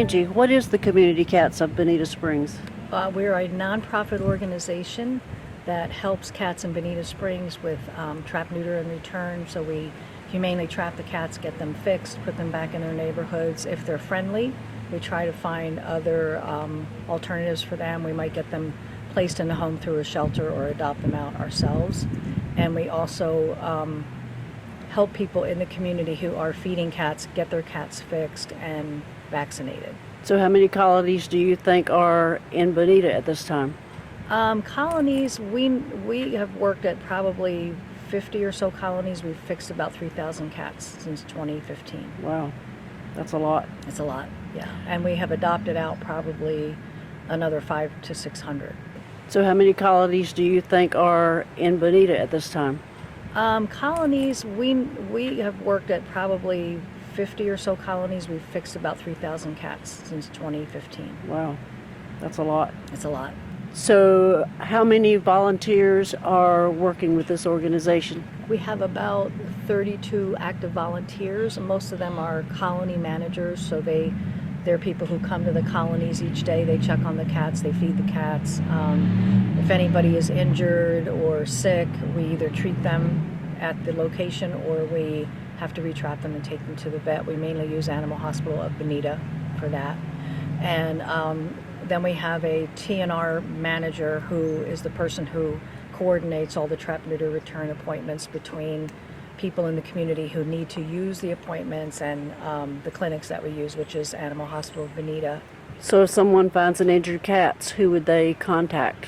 Angie, what is the Community Cats of Bonita Springs? We're a nonprofit organization that helps cats in Bonita Springs with trap, neuter, and return. So we humanely trap the cats, get them fixed, put them back in their neighborhoods. If they're friendly, we try to find other alternatives for them. We might get them placed in a home through a shelter or adopt them out ourselves. And we also help people in the community who are feeding cats get their cats fixed and vaccinated. So how many colonies do you think are in Bonita at this time? Colonies, we have worked at probably 50 or so colonies. We've fixed about 3,000 cats since 2015. Wow, that's a lot. It's a lot, yeah. And we have adopted out probably another 500 to 600. So how many colonies do you think are in Bonita at this time? Colonies, we have worked at probably 50 or so colonies. We've fixed about 3,000 cats since 2015. Wow, that's a lot. It's a lot. So how many volunteers are working with this organization? We have about 32 active volunteers. Most of them are colony managers, so they're people who come to the colonies each day. They check on the cats, they feed the cats. If anybody is injured or sick, we either treat them at the location or we have to retrap them and take them to the vet. We mainly use Animal Hospital of Bonita for that. And then we have a TNR manager who is the person who coordinates all the trap, neuter, return appointments between people in the community who need to use the appointments and the clinics that we use, which is Animal Hospital of Bonita. So if someone finds an injured cat, who would they contact?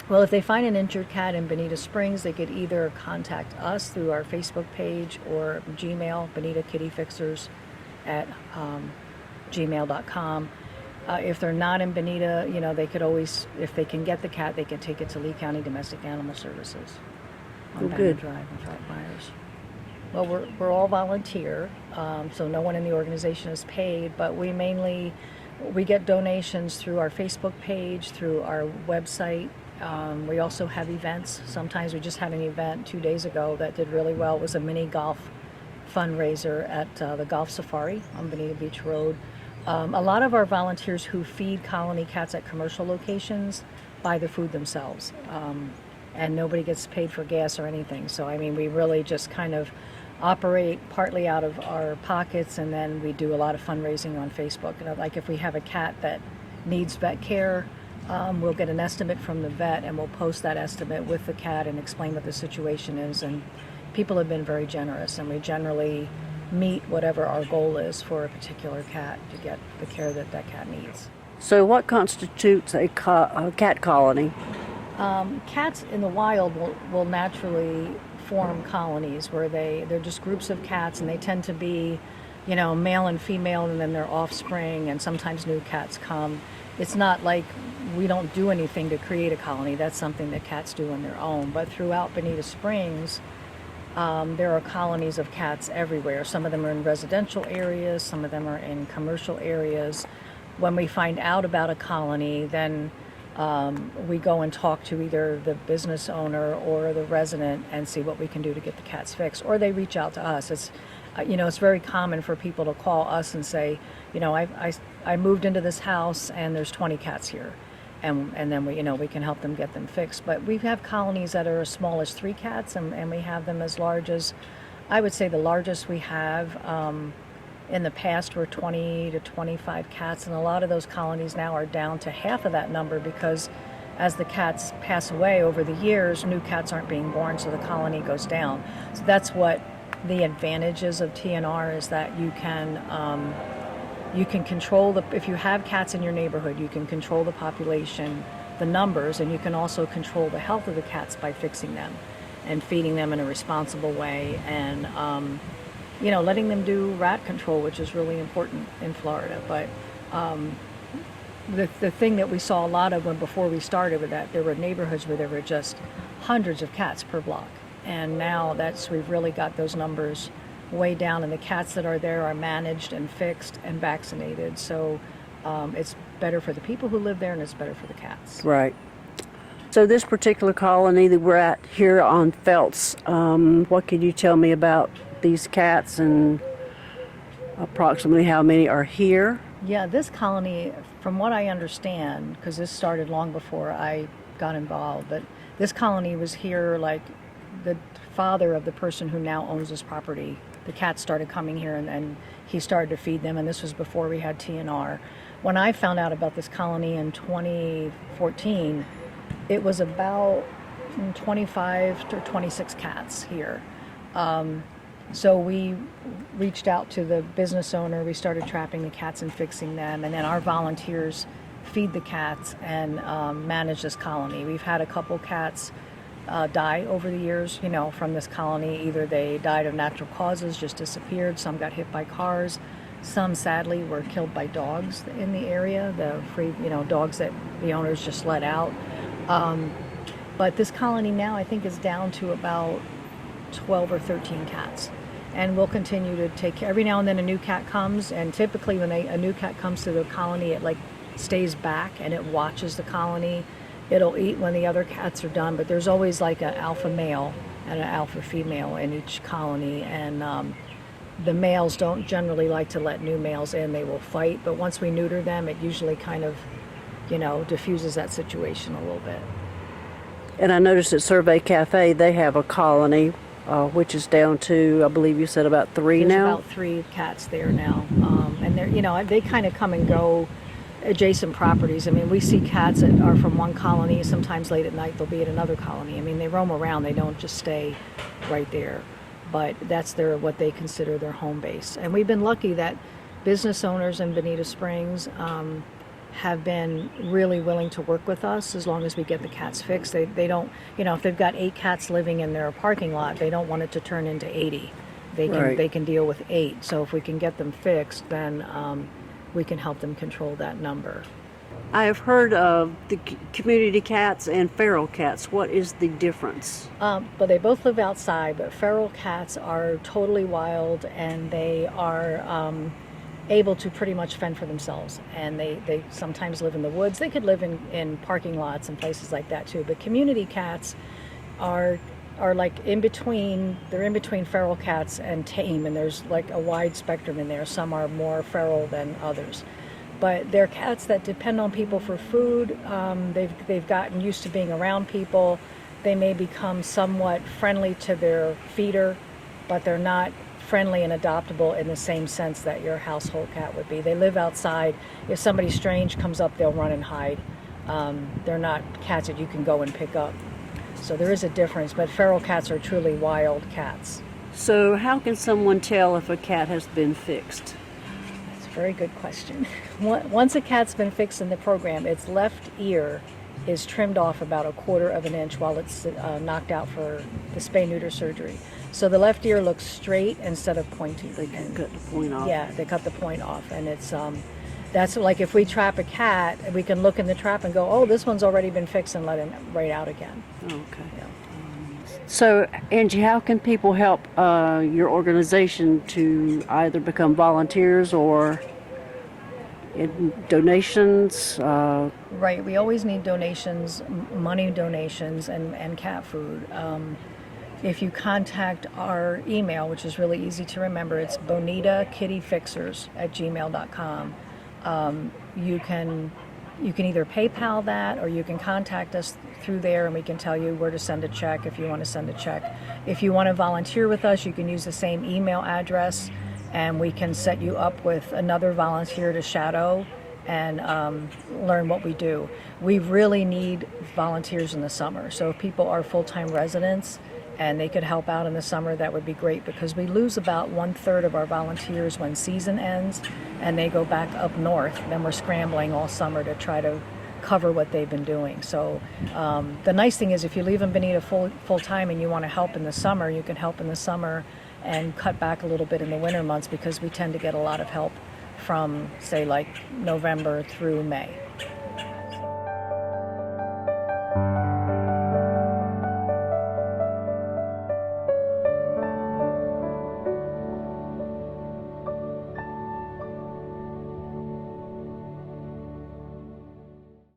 Well, if they find an injured cat in Bonita Springs, they could either contact us through our Facebook page or Gmail, Bonita Kitty Fixers at gmail.com. If they're not in Bonita, they could always, if they can get the cat, they can take it to Lee County Domestic Animal Services on Diamond Drive in Fort Myers. Well, we're all volunteer, so no one in the organization is paid, but we get donations through our Facebook page, through our website. We also have events. Sometimes we just had an event 2 days ago that did really well. It was a mini golf fundraiser at the Golf Safari on Bonita Beach Road. A lot of our volunteers who feed colony cats at commercial locations buy the food themselves, and nobody gets paid for gas or anything. So, we really just kind of operate partly out of our pockets, and then we do a lot of fundraising on Facebook. Like if we have a cat that needs vet care, we'll get an estimate from the vet and we'll post that estimate with the cat and explain what the situation is. And people have been very generous, and we generally meet whatever our goal is for a particular cat to get the care that cat needs. So what constitutes a cat colony? Cats in the wild will naturally form colonies where they're just groups of cats, and they tend to be, male and female, and then their offspring, and sometimes new cats come. It's not like we don't do anything to create a colony. That's something that cats do on their own. But throughout Bonita Springs, there are colonies of cats everywhere. Some of them are in residential areas, some of them are in commercial areas. When we find out about a colony, then we go and talk to either the business owner or the resident and see what we can do to get the cats fixed. Or they reach out to us. It's very common for people to call us and say, I moved into this house and there's 20 cats here. And then we can help them get them fixed. But we have colonies that are as small as 3 cats, and we have them as large as, I would say the largest we have in the past were 20 to 25 cats, and a lot of those colonies now are down to half of that number because as the cats pass away over the years, new cats aren't being born, so the colony goes down. So that's what the advantages of TNR is, that you can control if you have cats in your neighborhood, you can control the population, the numbers, and you can also control the health of the cats by fixing them and feeding them in a responsible way, and letting them do rat control, which is really important in Florida. But the thing that we saw a lot of before we started with that, there were neighborhoods where there were just hundreds of cats per block, and now we've really got those numbers way down, and the cats that are there are managed and fixed and vaccinated. So it's better for the people who live there, and it's better for the cats. Right. So this particular colony that we're at here on Felts, what can you tell me about these cats and approximately how many are here? Yeah, this colony, from what I understand, because this started long before I got involved, but this colony was here like the father of the person who now owns this property. The cats started coming here and he started to feed them, and this was before we had TNR. When I found out about this colony in 2014, it was about 25 to 26 cats here. So we reached out to the business owner. We started trapping the cats and fixing them, and then our volunteers feed the cats and manage this colony. We've had a couple cats die over the years, from this colony. Either they died of natural causes, just disappeared. Some got hit by cars. Some, sadly, were killed by dogs in the area, the free, dogs that the owners just let out. But this colony now, I think, is down to about 12 or 13 cats. And we'll continue to take care. Every now and then a new cat comes, and typically when a new cat comes to the colony, it stays back and it watches the colony. It'll eat when the other cats are done, but there's always like an alpha male and an alpha female in each colony, and the males don't generally like to let new males in. They will fight, but once we neuter them, it usually kind of, diffuses that situation a little bit. And I noticed at Survey Cafe they have a colony, which is down to, I believe you said about 3 There's now? about 3 cats there now, and they're, they kind of come and go adjacent properties. I mean, we see cats that are from one colony. Sometimes late at night they'll be at another colony. I mean, they roam around. They don't just stay right there. But that's what they consider their home base. And we've been lucky that business owners in Bonita Springs have been really willing to work with us as long as we get the cats fixed. They don't, if they've got 8 cats living in their parking lot, they don't want it to turn into 80. They can deal with 8. So if we can get them fixed, then we can help them control that number. I have heard of the community cats and feral cats. What is the difference? But they both live outside, but feral cats are totally wild, and they are able to pretty much fend for themselves. And they sometimes live in the woods. They could live in parking lots and places like that too. But community cats are like in between. They're in between feral cats and tame, and there's like a wide spectrum in there. Some are more feral than others. But they're cats that depend on people for food. They've gotten used to being around people. They may become somewhat friendly to their feeder, but they're not friendly and adoptable in the same sense that your household cat would be. They live outside. If somebody strange comes up, they'll run and hide. They're not cats that you can go and pick up. So there is a difference, but feral cats are truly wild cats. So how can someone tell if a cat has been fixed? Very good question. Once a cat's been fixed in the program, its left ear is trimmed off about 1/4 of an inch while it's knocked out for the spay-neuter surgery. So the left ear looks straight instead of pointy. They can cut the point off. Yeah, they cut the point off, and it's that's like if we trap a cat, we can look in the trap and go, oh, this one's already been fixed, and let him right out again. Okay. Yeah. So, Angie, how can people help your organization to either become volunteers or in donations? Right, we always need donations, money donations, and cat food. If you contact our email, which is really easy to remember, it's bonitakittyfixers@gmail.com. You can either PayPal that, or you can contact us through there, and we can tell you where to send a check if you want to send a check. If you want to volunteer with us, you can use the same email address, and we can set you up with another volunteer to shadow and learn what we do. We really need volunteers in the summer. So if people are full-time residents and they could help out in the summer, that would be great, because we lose about 1/3 of our volunteers when season ends and they go back up north. Then we're scrambling all summer to try to cover what they've been doing. So the nice thing is, if you leave in Bonita full time and you want to help in the summer, you can help in the summer and cut back a little bit in the winter months, because we tend to get a lot of help from, say, like November through May.